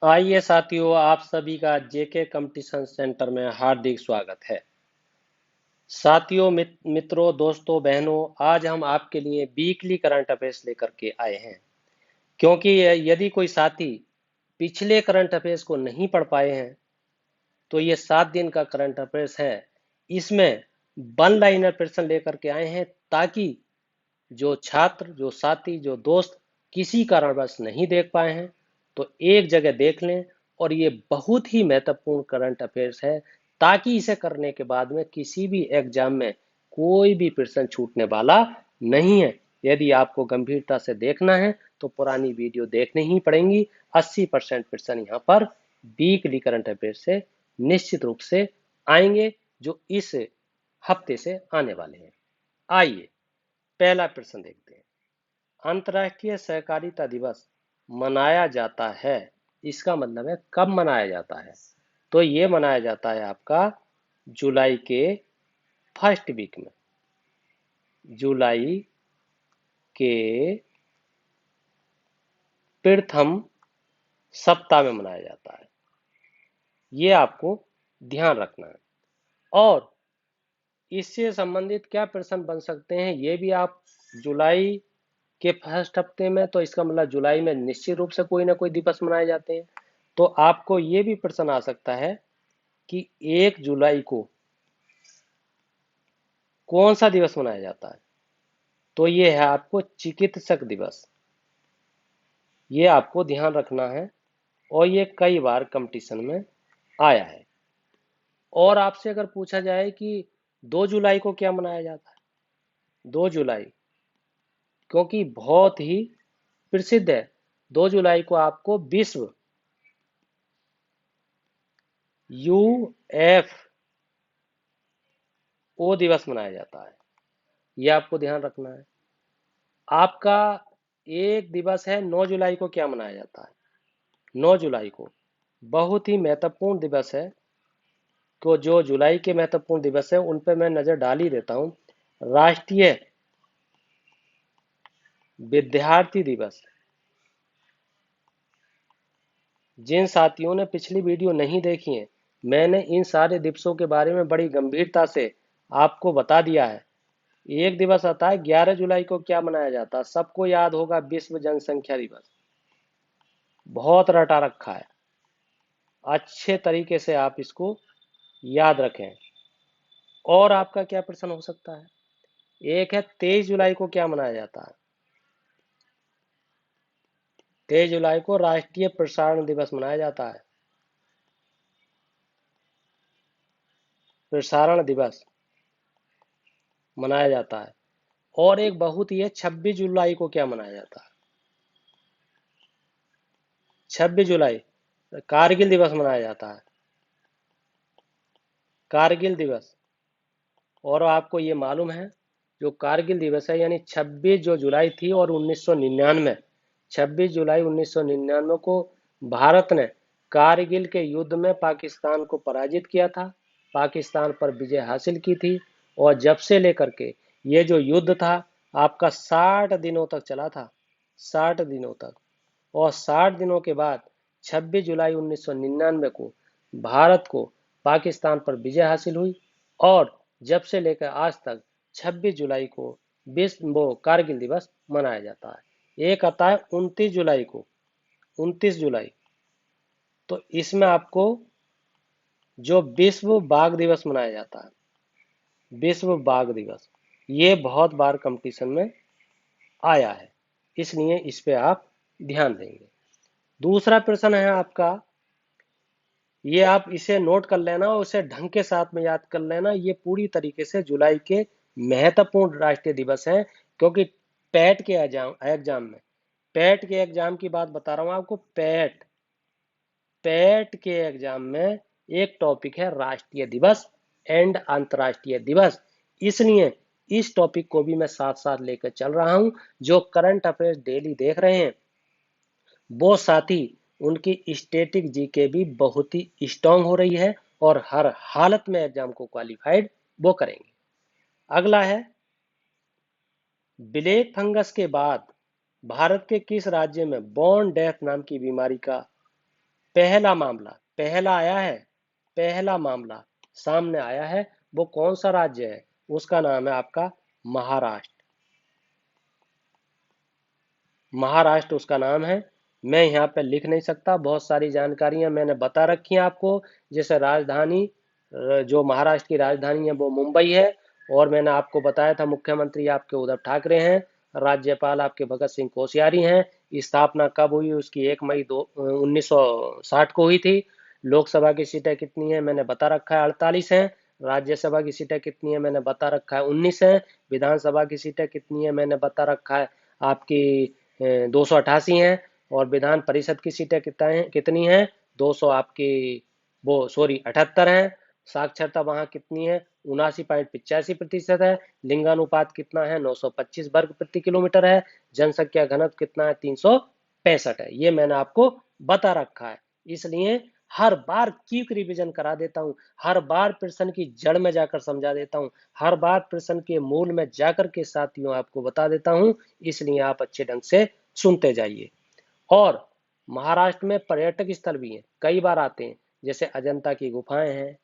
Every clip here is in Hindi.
आइए साथियों, आप सभी का जेके कंपटीशन सेंटर में हार्दिक स्वागत है। साथियों, मित्रों, दोस्तों, बहनों, आज हम आपके लिए वीकली करंट अफेयर्स लेकर के आए हैं। क्योंकि यदि कोई साथी पिछले करंट अफेयर्स को नहीं पढ़ पाए हैं, तो ये 7 दिन का करंट अफेयर्स है। इसमें वन लाइनर प्रश्न लेकर के आए हैं, ताकि जो छात्र, जो साथी, जो दोस्त किसी कारणवश नहीं देख पाए हैं, तो एक जगह देख लें। और ये बहुत ही महत्वपूर्ण करंट अफेयर्स है, ताकि इसे करने के बाद में किसी भी एग्जाम में कोई भी प्रश्न छूटने वाला नहीं है। यदि आपको गंभीरता से देखना है तो पुरानी वीडियो देखनी ही पड़ेंगी। 80% प्रश्न यहाँ पर वीकली करंट अफेयर से निश्चित रूप से आएंगे, जो इस हफ्ते से आने वाले हैं। आइए पहला प्रश्न देखते हैं। अंतर्राष्ट्रीय सहकारिता दिवस मनाया जाता है, इसका मतलब है कब मनाया जाता है? तो ये मनाया जाता है आपका जुलाई के फर्स्ट वीक में। जुलाई के प्रथम सप्ताह में मनाया जाता है। ये आपको ध्यान रखना है। और इससे संबंधित क्या प्रश्न बन सकते हैं, ये भी आप जुलाई के फर्स्ट हफ्ते में, तो इसका मतलब जुलाई में निश्चित रूप से कोई ना कोई दिवस मनाए जाते हैं। तो आपको ये भी प्रश्न आ सकता है कि 1 जुलाई को कौन सा दिवस मनाया जाता है? तो ये है आपको चिकित्सक दिवस। ये आपको ध्यान रखना है, और ये कई बार कंपटीशन में आया है। और आपसे अगर पूछा जाए कि 2 जुलाई को क्या मनाया जाता है? 2 जुलाई, क्योंकि बहुत ही प्रसिद्ध है। 2 जुलाई को आपको विश्व UFO दिवस मनाया जाता है। ये आपको ध्यान रखना है। आपका एक दिवस है 9 जुलाई को, क्या मनाया जाता है? 9 जुलाई को बहुत ही महत्वपूर्ण दिवस है। तो जो जुलाई के महत्वपूर्ण दिवस है उन पे मैं नजर डाल ही देता हूँ। राष्ट्रीय विद्यार्थी दिवस। जिन साथियों ने पिछली वीडियो नहीं देखी है, मैंने इन सारे दिवसों के बारे में बड़ी गंभीरता से आपको बता दिया है। एक दिवस आता है 11 जुलाई को, क्या मनाया जाता है? सबको याद होगा, विश्व जनसंख्या दिवस। बहुत रटा रखा है, अच्छे तरीके से आप इसको याद रखें। और आपका क्या प्रश्न हो सकता है? एक है 23 जुलाई को, क्या मनाया जाता है? 23 जुलाई को राष्ट्रीय प्रसारण दिवस मनाया जाता है। प्रसारण दिवस मनाया जाता है। और एक बहुत ही है, 26 जुलाई को क्या मनाया जाता है? 26 जुलाई कारगिल दिवस मनाया जाता है। कारगिल दिवस। और आपको ये मालूम है, जो कारगिल दिवस है, यानी 26 जो जुलाई थी और 1999, 26 जुलाई 1999 को भारत ने कारगिल के युद्ध में पाकिस्तान को पराजित किया था, पाकिस्तान पर विजय हासिल की थी। और जब से लेकर के ये जो युद्ध था आपका 60 दिनों तक चला था, 60 दिनों तक। और 60 दिनों के बाद 26 जुलाई 1999 को भारत को पाकिस्तान पर विजय हासिल हुई। और जब से लेकर आज तक 26 जुलाई को विश्व वो कारगिल दिवस मनाया जाता है। एक आता है 29 जुलाई को, 29 जुलाई। तो इसमें आपको जो विश्व बाघ दिवस मनाया जाता है, विश्व बाघ दिवस, ये बहुत बार कंपटीशन में आया है, इसलिए इस पे आप ध्यान देंगे। दूसरा प्रश्न है आपका, ये आप इसे नोट कर लेना और उसे ढंग के साथ में याद कर लेना। ये पूरी तरीके से जुलाई के महत्वपूर्ण राष्ट्रीय दिवस हैं, क्योंकि पैट के एग्जाम में, पैट के एग्जाम की बात बता रहा हूं आपको। पैट पैट के एग्जाम में एक टॉपिक है राष्ट्रीय दिवस एंड अंतर्राष्ट्रीय दिवस। इसलिए इस टॉपिक को भी मैं साथ साथ लेकर चल रहा हूं। जो करंट अफेयर्स डेली देख रहे हैं वो साथी, उनकी स्टैटिक जीके भी बहुत ही स्ट्रांग हो रही है, और हर हालत में एग्जाम को क्वालिफाइड वो करेंगे। अगला है, ब्लैक फंगस के बाद भारत के किस राज्य में बोर्न डेथ नाम की बीमारी का पहला मामला, पहला आया है, पहला मामला सामने आया है, वो कौन सा राज्य है? उसका नाम है आपका महाराष्ट्र। महाराष्ट्र उसका नाम है। मैं यहाँ पे लिख नहीं सकता, बहुत सारी जानकारियां मैंने बता रखी हैं आपको। जैसे राजधानी, जो महाराष्ट्र की राजधानी है वो मुंबई है, और मैंने आपको बताया था मुख्यमंत्री आपके उद्धव ठाकरे हैं, राज्यपाल आपके भगत सिंह कोश्यारी हैं। स्थापना कब हुई उसकी? 1 मई 1960 को हुई थी। लोकसभा की सीटें कितनी है मैंने बता रखा है, 48 हैं। राज्यसभा की सीटें कितनी है मैंने बता रखा है, 19 है। विधानसभा की सीटें कितनी है मैंने बता रखा है, आपकी 288 हैं। और विधान परिषद की सीटें कितनी हैं? 200 आपकी, वो सॉरी 78 हैं। साक्षरता वहां कितनी है? 79.85% है। लिंगानुपात कितना है? 925 वर्ग प्रति किलोमीटर है। जनसंख्या घनत्व कितना है? 365 है। ये मैंने आपको बता रखा है। इसलिए हर बार क्विक रिवीजन करा देता हूँ, हर बार प्रश्न की जड़ में जाकर समझा देता हूँ, हर बार प्रश्न के मूल में जाकर के साथियों आपको बता देता हूँ। इसलिए आप अच्छे ढंग से सुनते जाइए। और महाराष्ट्र में पर्यटक स्थल भी हैं, कई बार आते हैं। जैसे अजंता की गुफाएं हैं,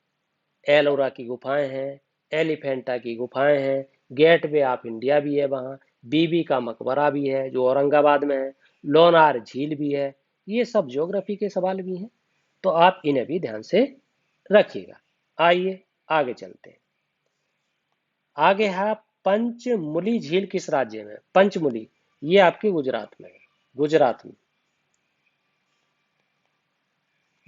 एलोरा की गुफाएं हैं, एलिफेंटा की गुफाएं हैं, गेटवे ऑफ इंडिया भी है वहाँ, बीबी का मकबरा भी है जो औरंगाबाद में है, लोनार झील भी है। ये सब ज्योग्राफी के सवाल भी हैं, तो आप इन्हें भी ध्यान से रखिएगा। आइए आगे चलते हैं। आगे है पंचमुली झील किस राज्य में? पंचमुली, ये आपकी गुजरात में है, गुजरात में।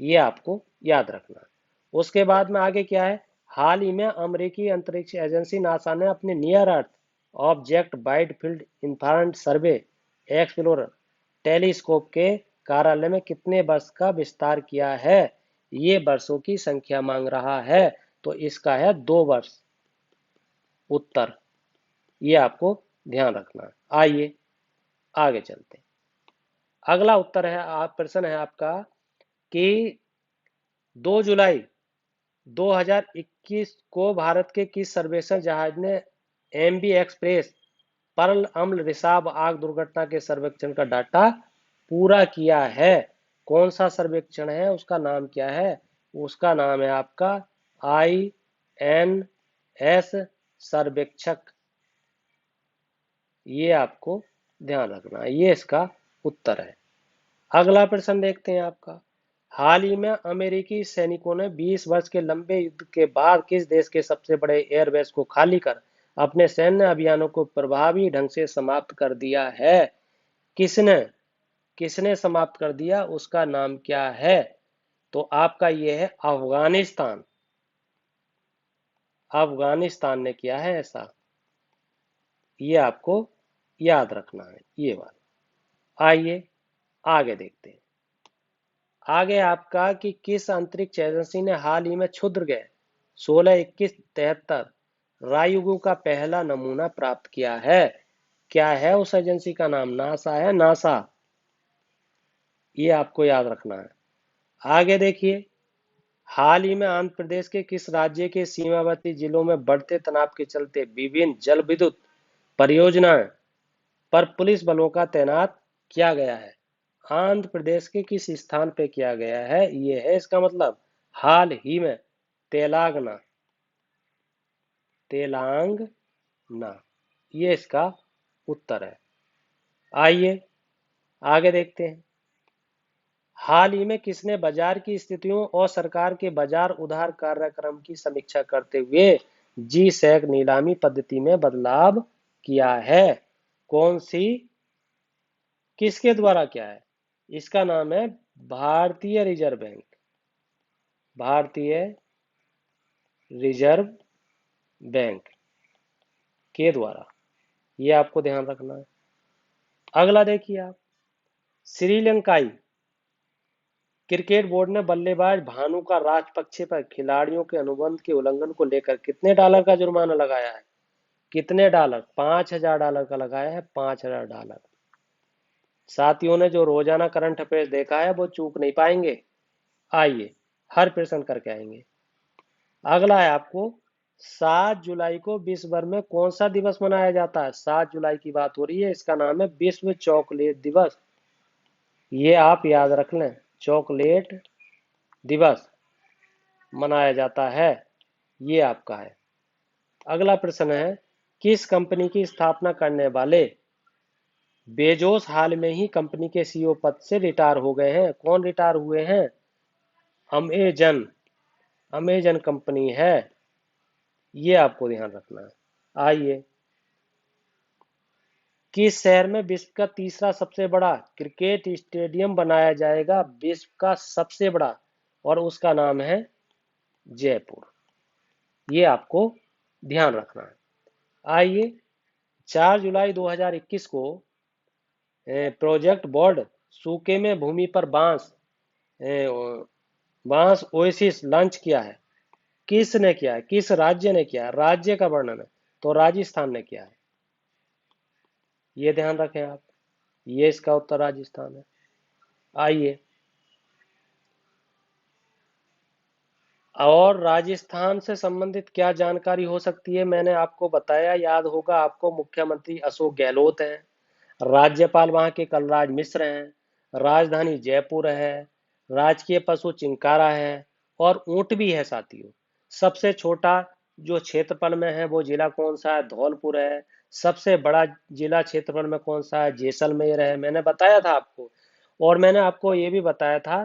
ये आपको याद रखना। उसके बाद में आगे क्या है? हाल ही में अमेरिकी अंतरिक्ष एजेंसी नासा ने अपने near earth object wide field infrared survey explorer telescope के कार्यालय में कितने वर्ष का विस्तार किया है? ये वर्षों की संख्या मांग रहा है, तो इसका है 2 वर्ष उत्तर। ये आपको ध्यान रखना है। आइए आगे चलते हैं। अगला उत्तर है, आप प्रश्न है आपका कि 2 जुलाई 2021 को भारत के किस सर्वेक्षण जहाज ने एमबी एक्सप्रेस पर्ल अम्ल रिसाव आग दुर्घटना के सर्वेक्षण का डाटा पूरा किया है? कौन सा सर्वेक्षण है? उसका नाम क्या है? उसका नाम है आपका INS सर्वेक्षक। ये आपको ध्यान रखना है, ये इसका उत्तर है। अगला प्रश्न देखते हैं आपका। हाल ही में अमेरिकी सैनिकों ने 20 वर्ष के लंबे युद्ध के बाद किस देश के सबसे बड़े एयरबेस को खाली कर अपने सैन्य अभियानों को प्रभावी ढंग से समाप्त कर दिया है? किसने किसने समाप्त कर दिया? उसका नाम क्या है? तो आपका यह है अफगानिस्तान। अफगानिस्तान ने किया है ऐसा, ये आपको याद रखना है ये बात। आइए आगे देखते हैं। आगे आपका कि किस अंतरिक्ष एजेंसी ने हाल ही में क्षुद्रग्रह 162173 रायुगु का पहला नमूना प्राप्त किया है? क्या है उस एजेंसी का नाम? नासा है, नासा। ये आपको याद रखना है। आगे देखिए, हाल ही में आंध्र प्रदेश के किस राज्य के सीमावर्ती जिलों में बढ़ते तनाव के चलते विभिन्न जल विद्युत परियोजनाएं पर पुलिस बलों का तैनात किया गया है? आंध्र प्रदेश के किस स्थान पे किया गया है? ये है इसका मतलब हाल ही में तेलंगाना, तेलंगाना, ये इसका उत्तर है। आइए आगे देखते हैं। हाल ही में किसने बाजार की स्थितियों और सरकार के बाजार उधार कार्यक्रम की समीक्षा करते हुए जी सैक नीलामी पद्धति में बदलाव किया है? कौन सी, किसके द्वारा क्या है? इसका नाम है भारतीय रिजर्व बैंक, भारतीय रिजर्व बैंक के द्वारा। ये आपको ध्यान रखना है। अगला देखिए आप, श्रीलंकाई क्रिकेट बोर्ड ने बल्लेबाज भानु का राजपक्षे पर खिलाड़ियों के अनुबंध के उल्लंघन को लेकर कितने डॉलर का जुर्माना लगाया है? कितने डॉलर? $5000 का लगाया है, $5000। साथियों ने जो रोजाना करंट अफेयर्स देखा है वो चूक नहीं पाएंगे। आइए हर प्रश्न करके आएंगे। अगला है आपको, 7 जुलाई को विश्व भर में कौन सा दिवस मनाया जाता है? 7 जुलाई की बात हो रही है, इसका नाम है विश्व चॉकलेट दिवस। ये आप याद रख लें, चॉकलेट दिवस मनाया जाता है? ये आपका है। अगला प्रश्न है, किस कंपनी की स्थापना करने वाले बेजोस हाल में ही कंपनी के सीईओ पद से रिटायर हो गए हैं? कौन रिटायर हुए हैं? अमेजन। अमेजन कंपनी है, ये आपको ध्यान रखना है। आइए, किस शहर में विश्व का तीसरा सबसे बड़ा क्रिकेट स्टेडियम बनाया जाएगा? विश्व का सबसे बड़ा, और उसका नाम है जयपुर। ये आपको ध्यान रखना है। आइए, 4 जुलाई 2021 को प्रोजेक्ट बोर्ड सूखे में भूमि पर बांस ओएसिस लॉन्च किया है। किसने किया है? किस राज्य ने किया है? राज्य का वर्णन है, तो राजस्थान ने किया है। ये ध्यान रखें आप, ये इसका उत्तर राजस्थान है। आइए, और राजस्थान से संबंधित क्या जानकारी हो सकती है? मैंने आपको बताया, याद होगा आपको, मुख्यमंत्री अशोक गहलोत हैं, राज्यपाल वहां के कलराज मिश्र हैं, राजधानी जयपुर है, राजकीय पशु चिंकारा है, और ऊंट भी है साथियों। सबसे छोटा जो क्षेत्रफल में है वो जिला कौन सा है? धौलपुर है। सबसे बड़ा जिला क्षेत्रफल में कौन सा है? जैसलमेर है। मैंने बताया था आपको। और मैंने आपको ये भी बताया था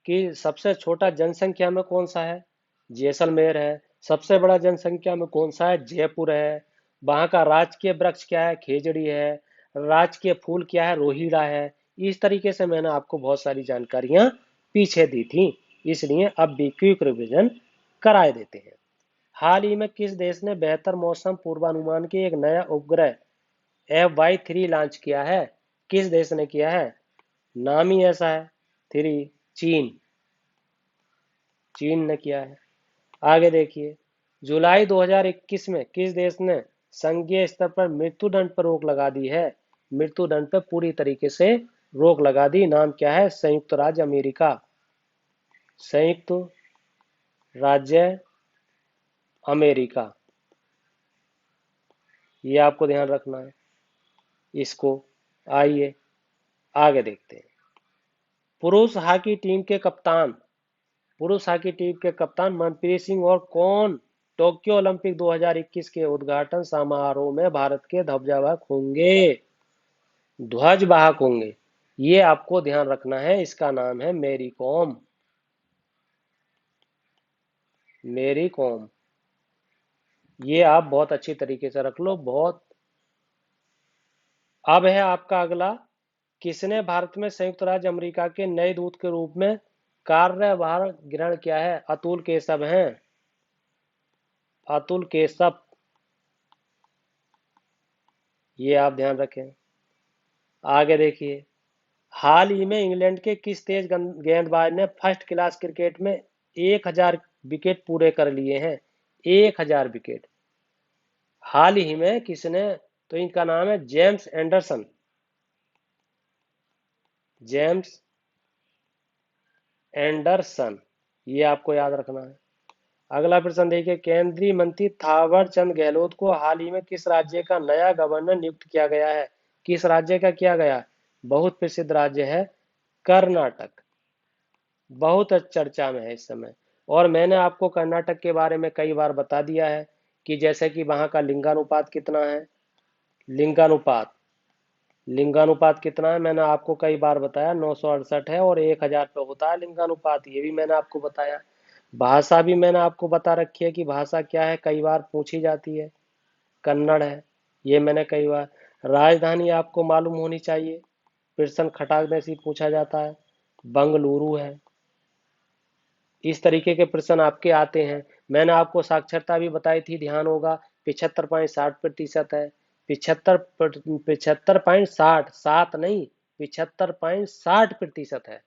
कि सबसे छोटा जनसंख्या में कौन सा है? जैसलमेर है। सबसे बड़ा जनसंख्या में कौन सा है? जयपुर है। वहां का राजकीय वृक्ष क्या है? खेजड़ी है। राजकीय फूल क्या है? रोहिड़ा है। इस तरीके से मैंने आपको बहुत सारी जानकारियां पीछे दी थी, इसलिए अब भी क्विक रिवीजन कराए देते हैं। हाल ही में किस देश ने बेहतर मौसम पूर्वानुमान के एक नया उपग्रह FY3 लॉन्च किया है? किस देश ने किया है? नाम ही ऐसा है, थ्री। चीन। चीन ने किया है। आगे देखिए, जुलाई 2021 में किस देश ने संघीय स्तर पर मृत्युदंड पर रोक लगा दी है? मृत्युदंड पर पूरी तरीके से रोक लगा दी। नाम क्या है? संयुक्त राज्य अमेरिका। संयुक्त राज्य अमेरिका, ये आपको ध्यान रखना है इसको। आइए आगे देखते हैं। पुरुष हॉकी टीम के कप्तान पुरुष हॉकी टीम के कप्तान मनप्रीत सिंह और कौन टोक्यो ओलंपिक 2021 के उद्घाटन समारोह में भारत के ध्वजवाहक होंगे? ये आपको ध्यान रखना है। इसका नाम है मेरी कॉम। मेरी कॉम, ये आप बहुत अच्छी तरीके से रख लो। बहुत। अब है आपका अगला, किसने भारत में संयुक्त राज्य अमेरिका के नए दूत के रूप में कार्यभार ग्रहण किया है? अतुल केशव हैं। अतुल केशव, ये आप ध्यान रखें। आगे देखिए, हाल ही में इंग्लैंड के किस तेज गेंदबाज ने फर्स्ट क्लास क्रिकेट में 1000 विकेट पूरे कर लिए हैं? 1000 विकेट हाल ही में किसने? तो इनका नाम है जेम्स एंडरसन। जेम्स एंडरसन, ये आपको याद रखना है। अगला प्रश्न देखिए, केंद्रीय मंत्री थावर चंद गहलोत को हाल ही में किस राज्य का नया गवर्नर नियुक्त किया गया है? किस राज्य का किया गया? बहुत प्रसिद्ध राज्य है कर्नाटक। बहुत चर्चा में है इस समय। और मैंने आपको कर्नाटक के बारे में कई बार बता दिया है कि जैसे कि वहां का लिंगानुपात कितना है। लिंगानुपात लिंगानुपात कितना है? मैंने आपको कई बार बताया, 968 है, और 1000 पे होता है लिंगानुपात। ये भी मैंने आपको बताया। भाषा भी मैंने आपको बता रखी है कि भाषा क्या है, कई बार पूछी जाती है। कन्नड़ है, ये मैंने कई बार। राजधानी आपको मालूम होनी चाहिए, प्रश्न खटाक से पूछा जाता है। बंगलुरु है। इस तरीके के प्रश्न आपके आते हैं। मैंने आपको साक्षरता भी बताई थी, ध्यान होगा, 75.60% है। 75.60, सात नहीं, 75.60% है।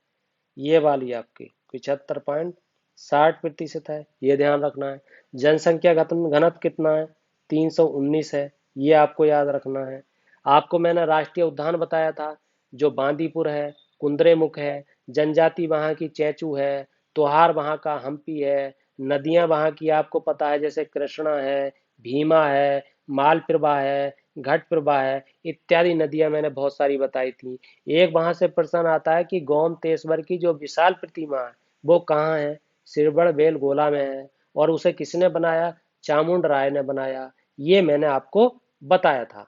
ये वाली आपकी 75.60% है, ये ध्यान रखना है। जनसंख्या घनत्व कितना है? 319 है, ये आपको याद रखना है। आपको मैंने राष्ट्रीय उद्यान बताया था, जो बांदीपुर है, कुंद्रेमुख है, जनजाति वहां की चैचू है, त्योहार वहां का हम्पी है, नदियां वहां की आपको पता है, जैसे कृष्णा है, भीमा है, मालप्रभा है, घटप्रभा है, इत्यादि नदियां मैंने बहुत सारी बताई थी। एक वहां से प्रश्न आता है कि गोमतेश्वर की जो विशाल प्रतिमा है, वो कहाँ है? सिरबड़ बेल गोला में है। और उसे किसने बनाया? चामुंड राय ने बनाया। ये मैंने आपको बताया था।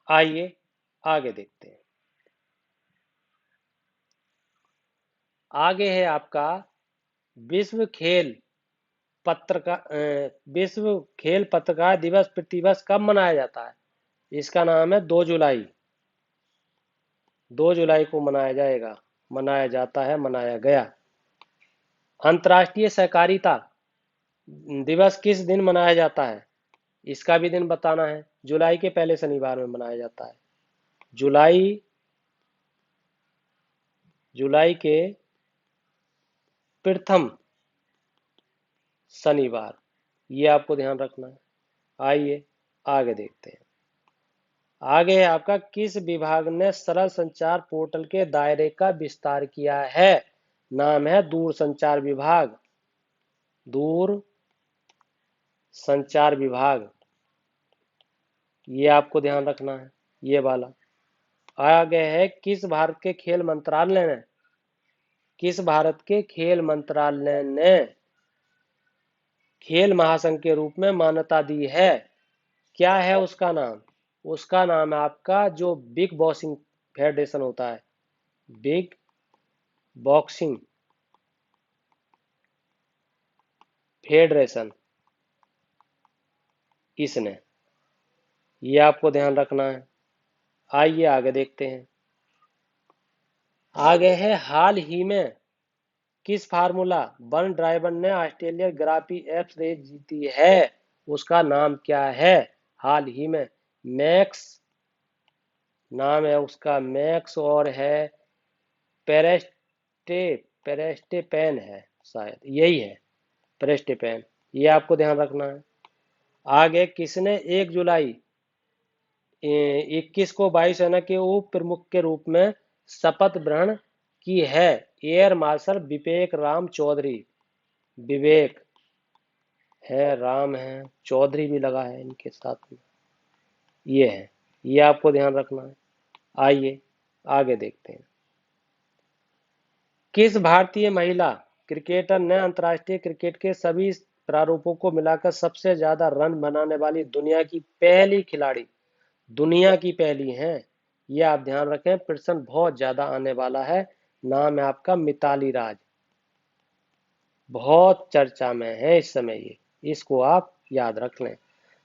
आइए आगे देखते हैं। आगे है आपका विश्व खेल विश्व खेल पत्रकार दिवस प्रतिवर्ष कब मनाया जाता है? इसका नाम है 2 जुलाई। 2 जुलाई को मनाया जाएगा, मनाया जाता है, मनाया गया। अंतर्राष्ट्रीय सहकारिता दिवस किस दिन मनाया जाता है? इसका भी दिन बताना है। जुलाई के पहले शनिवार में मनाया जाता है। जुलाई जुलाई के प्रथम शनिवार, ये आपको ध्यान रखना है। आइए आगे देखते हैं। आगे है आपका किस विभाग ने सरल संचार पोर्टल के दायरे का विस्तार किया है? नाम है दूर संचार विभाग। दूर संचार विभाग, ये आपको ध्यान रखना है, ये वाला। आगे है किस भारत के खेल मंत्रालय ने खेल महासंघ के रूप में मान्यता दी है? क्या है उसका नाम? उसका नाम है आपका जो बिग बॉक्सिंग फेडरेशन होता है, बिग बॉक्सिंग फेडरेशन, इसने, ये आपको ध्यान रखना है। आइए आगे देखते हैं। आगे है हाल ही में किस फार्मूला वन ड्राइवर ने ऑस्ट्रेलियन ग्रापी एक्स रेस जीती है? उसका नाम क्या है? हाल ही में मैक्स, नाम है उसका मैक्स, और है पेरेस्टे पेरेस्टेपेन है, शायद यही है, पेरेस्टेपेन। ये आपको ध्यान रखना है। आगे किसने 1 जुलाई 21 को वायुसेना के उप प्रमुख के रूप में शपथ ग्रहण की है? एयर मार्शल विवेक राम चौधरी। विवेक है, राम है, चौधरी भी लगा है इनके साथ में, ये है, ये आपको ध्यान रखना है। आइए आगे देखते हैं। किस भारतीय महिला क्रिकेटर ने अंतर्राष्ट्रीय क्रिकेट के सभी प्रारूपों को मिलाकर सबसे ज्यादा रन बनाने वाली दुनिया की पहली खिलाड़ी, दुनिया की पहली हैं? ये आप ध्यान रखें, प्रश्न बहुत ज्यादा आने वाला है। नाम है आपका मिताली राज, बहुत चर्चा में है इस समय ये, इसको आप याद रख लें।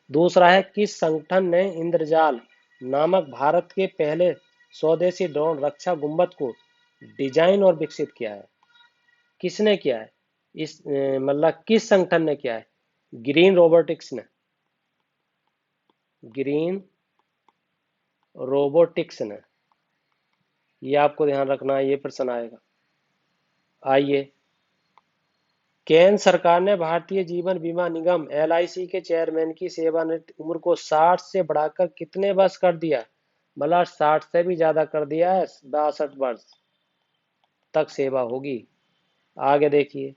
दूसरा है किस संगठन ने इंद्रजाल नामक भारत के पहले स्वदेशी ड्रोन रक्षा गुंबद को डिजाइन और विकसित किया है? किसने किया है? मतलब किस संगठन ने किया है? ग्रीन रोबोटिक्स ने, ग्रीन रोबोटिक्स ने, ये आपको ध्यान रखना है, ये प्रश्न आएगा। आइए, केंद्र सरकार ने भारतीय जीवन बीमा निगम LIC के चेयरमैन की सेवानिवृत्ति उम्र को 60 से बढ़ाकर कितने वर्ष कर दिया? मतलब 60 से भी ज्यादा कर दिया है, 62 वर्ष तक सेवा होगी। आगे देखिए,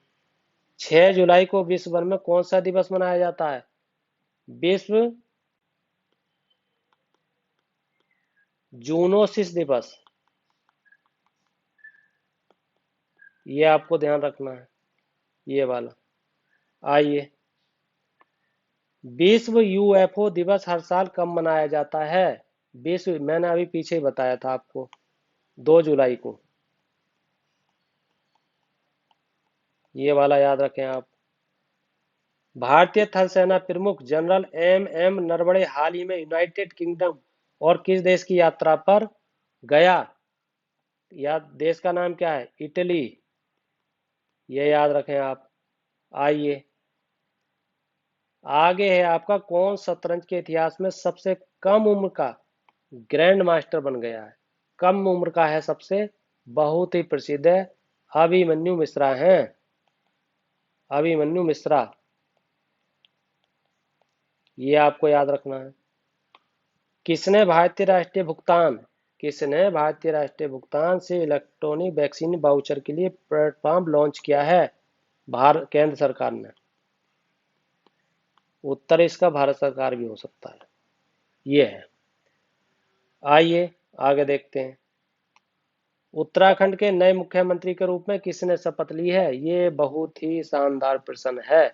6 जुलाई को विश्व भर में कौन सा दिवस मनाया जाता है? विश्व जूनोसिस दिवस, ये आपको ध्यान रखना है, ये वाला। आइए, विश्व UFO दिवस हर साल कब मनाया जाता है? विश्व, मैंने अभी पीछे ही बताया था आपको, 2 जुलाई को, ये वाला याद रखें आप। भारतीय थल सेना प्रमुख जनरल MM नरवणे हाल ही में यूनाइटेड किंगडम और किस देश की यात्रा पर गया? या देश का नाम क्या है? इटली, ये याद रखें आप। आइए, आगे है आपका कौन शतरंज के इतिहास में सबसे कम उम्र का ग्रैंड मास्टर बन गया है? कम उम्र का है सबसे, बहुत ही प्रसिद्ध है, अभिमन्यु मिश्रा हैं, अभिमन्यु मिश्रा, ये आपको याद रखना है। किसने भारतीय राष्ट्रीय भुगतान से इलेक्ट्रॉनिक वैक्सीन वाउचर के लिए प्लेटफॉर्म लॉन्च किया है? केंद्र सरकार ने। उत्तर इसका भारत सरकार भी हो सकता है, ये है। आइए आगे देखते हैं। उत्तराखंड के नए मुख्यमंत्री के रूप में किसने शपथ ली है? ये बहुत ही शानदार प्रश्न है।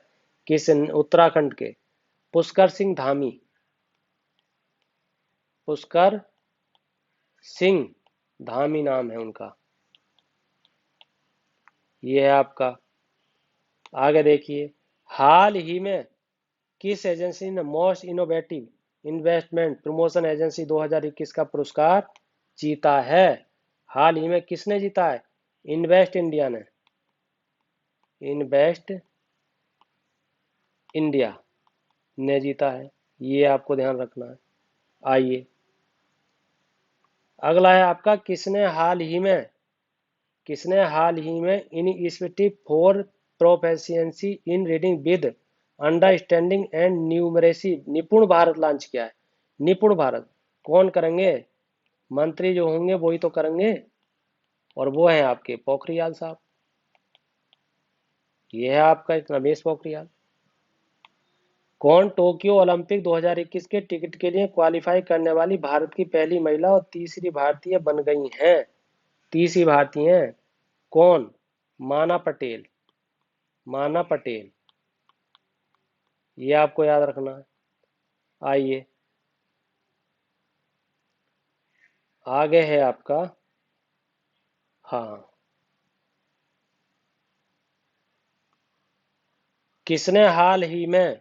किस उत्तराखंड के? पुष्कर सिंह धामी। पुष्कर सिंह धामी नाम है उनका। ये है आपका। आगे देखिए, हाल ही में किस एजेंसी ने most innovative investment promotion agency 2021 का पुरस्कार जीता है? हाल ही में किसने जीता है? इन्वेस्ट इंडिया ने। इन्वेस्ट इंडिया ने जीता है, ये आपको ध्यान रखना है। आइए, अगला है आपका, किसने हाल ही में initiative for proficiency in reading with understanding and numeracy निपुण भारत लॉन्च किया है? निपुण भारत कौन करेंगे? मंत्री जो होंगे वही तो करेंगे, और वो है आपके पोखरियाल साहब। ये है आपका रमेश पोखरियाल। कौन टोक्यो ओलंपिक 2021 के टिकट के लिए क्वालिफाई करने वाली भारत की पहली महिला और तीसरी भारतीय बन गई हैं? तीसरी भारतीय हैं कौन? माना पटेल। माना पटेल, ये आपको याद रखना है। आइए, आगे है आपका, हाँ, किसने हाल ही में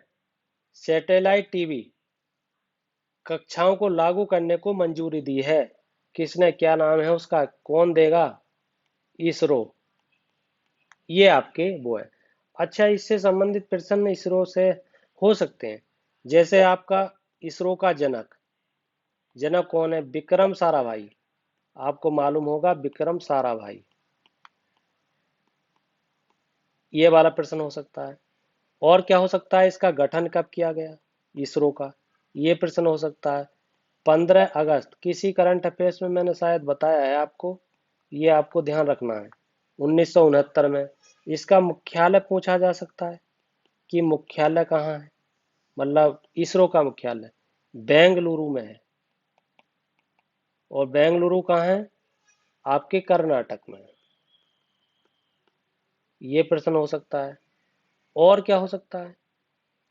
सैटेलाइट टीवी कक्षाओं को लागू करने को मंजूरी दी है? किसने? क्या नाम है उसका? कौन देगा? इसरो। ये आपके वो है। अच्छा, इससे संबंधित प्रश्न इसरो से हो सकते हैं, जैसे आपका इसरो का जनक, जनक कौन है? विक्रम साराभाई। आपको मालूम होगा, विक्रम साराभाई। ये वाला प्रश्न हो सकता है। और क्या हो सकता है? इसका गठन कब किया गया इसरो का? ये प्रश्न हो सकता है। 15 अगस्त, किसी करंट अफेयर्स में मैंने शायद बताया है आपको, ये आपको ध्यान रखना है। 1969 में। इसका मुख्यालय पूछा जा सकता है कि मुख्यालय कहाँ है, मतलब इसरो का मुख्यालय बेंगलुरु में है। और बेंगलुरु कहाँ है? आपके कर्नाटक में है। ये प्रश्न हो सकता है। और क्या हो सकता है?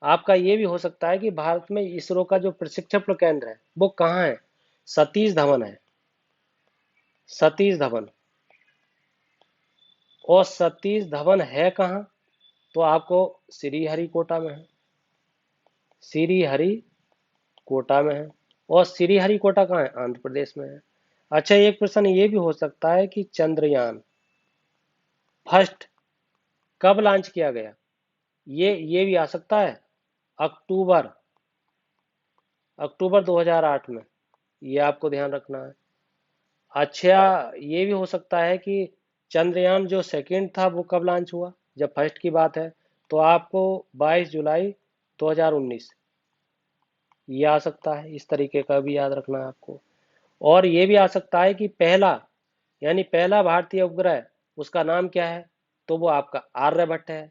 आपका ये भी हो सकता है कि भारत में इसरो का जो प्रशिक्षण केंद्र है वो कहाँ है? सतीश धवन है। सतीश धवन। और सतीश धवन है कहाँ? तो आपको श्रीहरिकोटा में है। श्रीहरिकोटा में है। और श्रीहरिकोटा कहाँ है? आंध्र प्रदेश में है। अच्छा, एक प्रश्न ये भी हो सकता है कि चंद्रयान फर्स्ट कब लॉन्च किया गया? ये भी आ सकता है। अक्टूबर अक्टूबर 2008 में। ये आपको ध्यान रखना है। अच्छा, ये भी हो सकता है कि चंद्रयान जो सेकंड था वो कब लॉन्च हुआ? जब फर्स्ट की बात है तो आपको 22 जुलाई 2019, ये आ सकता है। इस तरीके का भी याद रखना है आपको। और ये भी आ सकता है कि पहला, यानी पहला भारतीय उपग्रह, उसका नाम क्या है? तो वो आपका आर्यभट्ट है।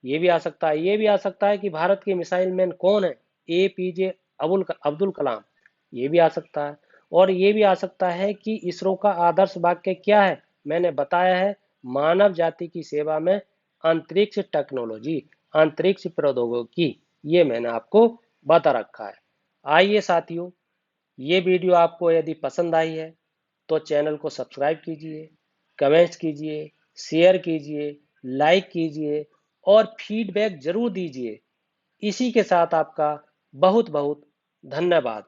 ये भी आ सकता है। ये भी आ सकता है कि भारत के मिसाइल मैन कौन है? APJ अब्दुल कलाम। ये भी आ सकता है। और ये भी आ सकता है कि इसरो का आदर्श वाक्य क्या है? मैंने बताया है, मानव जाति की सेवा में अंतरिक्ष टेक्नोलॉजी, अंतरिक्ष प्रौद्योगिकी, ये मैंने आपको बता रखा है। आइए साथियों, ये वीडियो आपको यदि पसंद आई है तो चैनल को सब्सक्राइब कीजिए, कमेंट्स कीजिए, शेयर कीजिए, लाइक कीजिए और फीडबैक जरूर दीजिए। इसी के साथ आपका बहुत बहुत धन्यवाद।